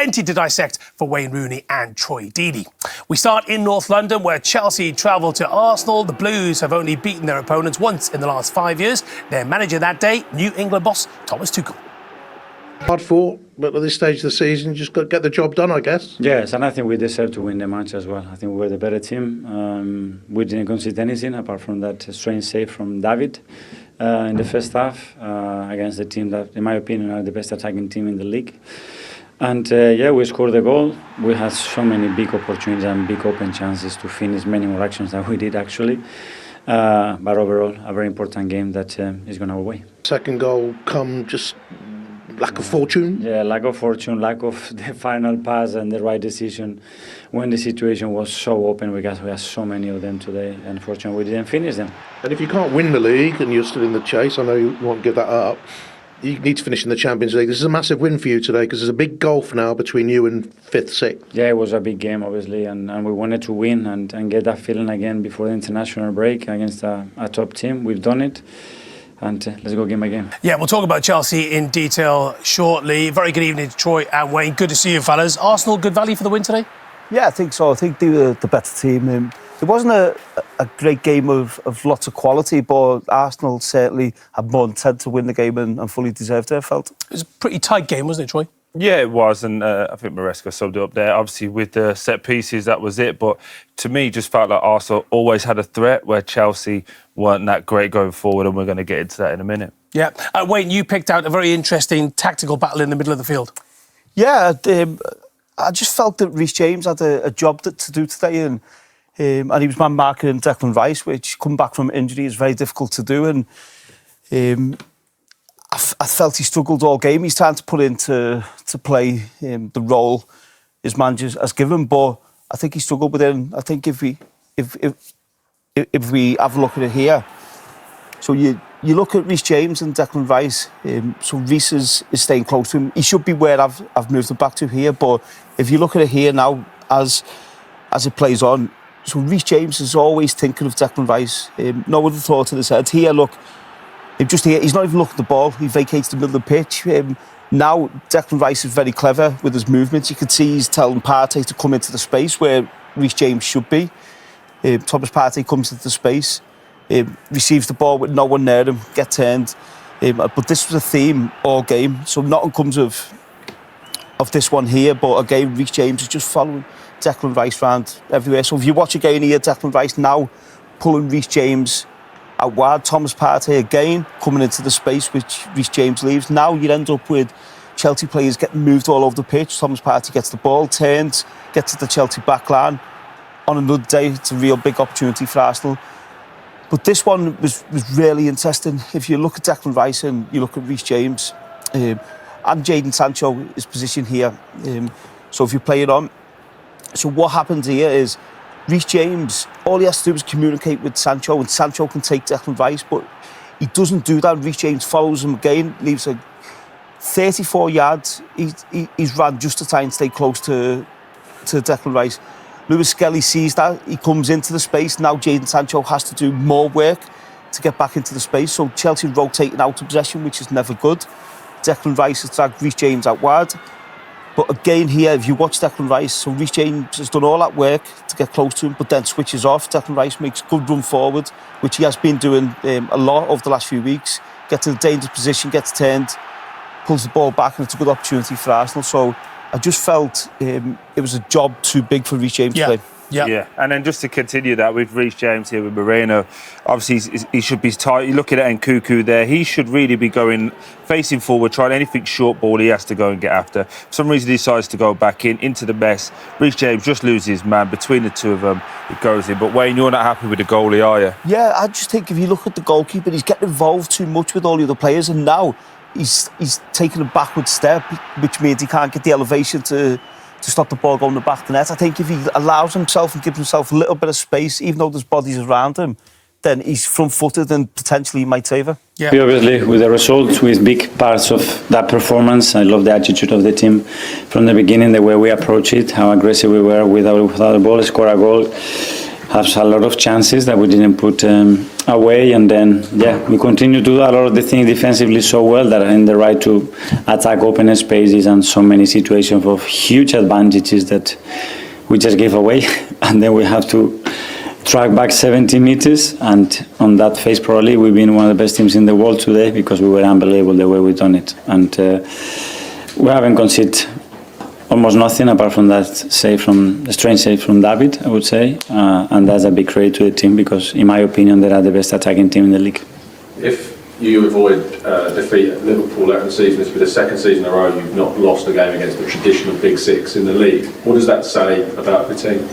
plenty to dissect for Wayne Rooney and Troy Deeney. We start in North London, where Chelsea travel to Arsenal. The Blues have only beaten their opponents once in the last 5 years. Their manager that day, New England boss Thomas Tuchel. Hard fought, but at this stage of the season, you just got to get the job done, I guess. Yes, and I think we deserve to win the match as well. I think we were the better team. We didn't concede anything apart from that strange save from David in the first half against the team that, in my opinion, are the best attacking team in the league. And we scored the goal. We had so many big opportunities and big open chances to finish many more actions than we did actually. But overall, a very important game that is going our way. Second goal come just lack of fortune? Yeah, lack of fortune, lack of the final pass and the right decision when the situation was so open, because we had so many of them today. Unfortunately, we didn't finish them. And if you can't win the league and you're still in the chase, I know you won't give that up, you need to finish in the Champions League. This is a massive win for you today because there's a big gulf now between you and 5th, 6th. Yeah, it was a big game, obviously, and we wanted to win and get that feeling again before the international break against a top team. We've done it. And let's go game by game. Yeah, we'll talk about Chelsea in detail shortly. Very good evening to Troy and Wayne. Good to see you, fellas. Arsenal, good value for the win today? Yeah, I think so. I think they were the better team. It wasn't a great game of lots of quality, but Arsenal certainly had more intent to win the game and fully deserved it, I felt. It was a pretty tight game, wasn't it, Troy? Yeah, it was, and I think Maresca summed it up there. Obviously, with the set pieces, that was it. But to me, just felt like Arsenal always had a threat, where Chelsea weren't that great going forward, and we're going to get into that in a minute. Yeah. Wayne, you picked out a very interesting tactical battle in the middle of the field. Yeah, I just felt that Reece James had a job to do today, and he was man marking Declan Rice, which, coming back from injury, is very difficult to do. And I felt he struggled all game. He's trying to put into play the role his manager has given, but I think he struggled with it. And I think if we have a look at it here, so you look at Reece James and Declan Rice. So Reece is staying close to him. He should be where I've moved him back to here. But if you look at it here now, as it plays on, so Reece James is always thinking of Declan Rice. No other thought in his head. Here, look. Just here, he's not even looking at the ball. He vacates the middle of the pitch. Now, Declan Rice is very clever with his movements. You can see he's telling Partey to come into the space where Reece James should be. Thomas Partey comes into the space, receives the ball with no one near him, gets turned. But this was a theme all game, so nothing comes of this one here. But again, Reece James is just following Declan Rice around everywhere. So if you watch again here, Declan Rice now pulling Reece James out wide. Thomas Partey again coming into the space which Reece James leaves. Now you end up with Chelsea players getting moved all over the pitch. Thomas Partey gets the ball, turns, gets to the Chelsea back line. On another day, it's a real big opportunity for Arsenal. But this one was really interesting. If you look at Declan Rice and you look at Reece James and Jadon Sancho, his position here. So if you play it on, so what happens here is Reece James, all he has to do is communicate with Sancho, and Sancho can take Declan Rice, but he doesn't do that. Reece James follows him again, leaves a 34 yards. He's ran just to try and stay close to Declan Rice. Lewis Skelly sees that. He comes into the space. Now Jadon Sancho has to do more work to get back into the space. So Chelsea rotating out of possession, which is never good. Declan Rice has dragged Reece James out wide. But again here, if you watch Declan Rice, so Reece James has done all that work to get close to him, but then switches off. Declan Rice makes a good run forward, which he has been doing a lot over the last few weeks. Gets in a dangerous position, gets turned, pulls the ball back, and it's a good opportunity for Arsenal. So I just felt it was a job too big for Reece James to play. Yeah, and then just to continue that with Reece James here with Merino, obviously he should be tight. You look at Nkunku there, he should really be going facing forward, trying anything short ball he has to go and get after. For some reason he decides to go back into the mess. Reece James just loses his man between the two of them. It goes in. But Wayne, you're not happy with the goalie, are you? Yeah, I just think if you look at the goalkeeper, he's getting involved too much with all the other players, and now he's taking a backward step, which means he can't get the elevation to stop the ball going to the back of the net. I think if he allows himself and gives himself a little bit of space, even though there's bodies around him, then he's front-footed and potentially he might save it. Yeah. Obviously, with the results, with big parts of that performance, I love the attitude of the team from the beginning, the way we approach it, how aggressive we were without the ball, score a goal. has a lot of chances that we didn't put away, and then we continue to do a lot of the things defensively so well that are in the right to attack open spaces and so many situations of huge advantages that we just gave away, and then we have to track back 70 meters, and on that phase probably we've been one of the best teams in the world today because we were unbelievable the way we've done it, and we haven't conceded almost nothing apart from that strange save from David, I would say, and that's a big credit to the team because in my opinion they are the best attacking team in the league. If you avoid defeat at Liverpool later in the season, this will be the second season in a row you've not lost a game against the traditional Big Six in the league. What does that say about the team?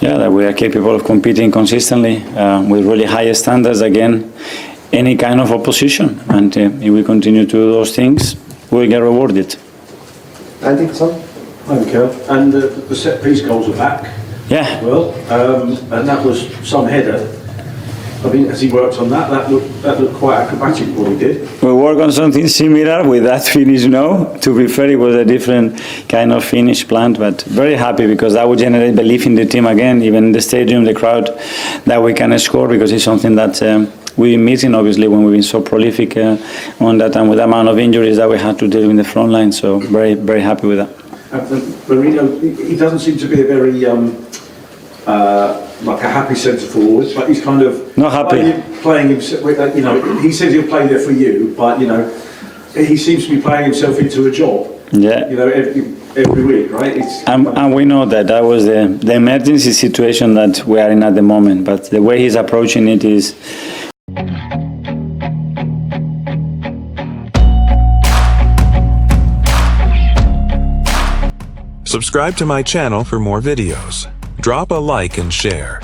Yeah, that we are capable of competing consistently with really high standards against any kind of opposition. And if we continue to do those things, we'll get rewarded. Andy, Tom? Hi, Mikel. And the set-piece goals are back. Yeah. Well, and that was some header. I mean, as he worked on that, that looked quite acrobatic what he did. We work on something similar with that finish now. To be fair, it was a different kind of finish planned, but very happy because that would generate belief in the team again, even in the stadium, the crowd, that we can score because it's something that we've been missing, obviously, when we've been so prolific on that and with the amount of injuries that we had to deal in the front line. So very, very happy with that. Merino, he doesn't seem to be a very like a happy centre forward, but he's kind of not happy. Playing himself. You know, he says he'll play there for you, but you know, he seems to be playing himself into a job. Yeah. You know, every week, right? And we know that was the emergency situation that we are in at the moment. But the way he's approaching it is. Subscribe to my channel for more videos. Drop a like and share.